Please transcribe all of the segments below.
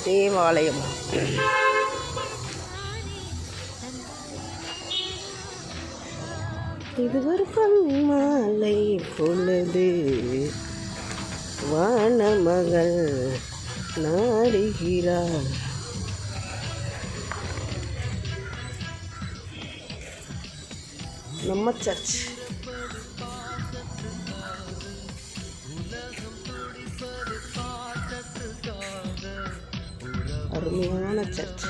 தேவாலயம். இது ஒரு பொன்மாலை பொழுது வானமகள் நாடுகிறார். நம்ம சர்ச் அருமையான சர்ச்.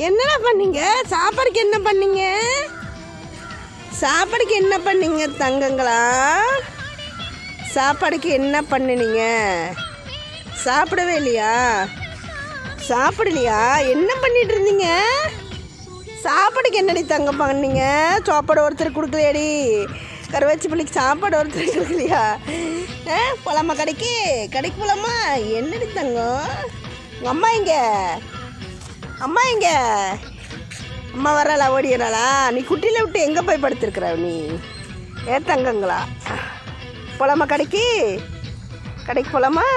என்னடா பண்ணீங்க? சாப்பாடுக்கு என்ன பண்ணீங்க? சாப்பாடுக்கு என்ன பண்ணீங்க தங்கங்களா? சாப்பாடுக்கு என்ன பண்ணினீங்க? சாப்பிடவே இல்லையா? சாப்பிடலையா? என்ன பண்ணிட்டு இருந்தீங்க? சாப்பாடுக்கு என்னடி தங்க பண்ணீங்க? சாப்பாடு ஒருத்தர் கொடுக்கலையாடி? கருவாச்சி பிள்ளைக்கு சாப்பாடு ஒருத்தர் கொடுக்கலையா? போலாமா கடைக்கு? கடைக்கு போலாமா? என்னடி தங்கம்? உங்கள் அம்மா எங்கே? அம்மா எங்கே? அம்மா வராளா? ஓடிடுறாளா? நீ குட்டியில் விட்டு எங்கே போய் படுத்துருக்குற நீ? தங்கங்களா? போலாமா கடைக்கு? கடைக்கு போலாமா?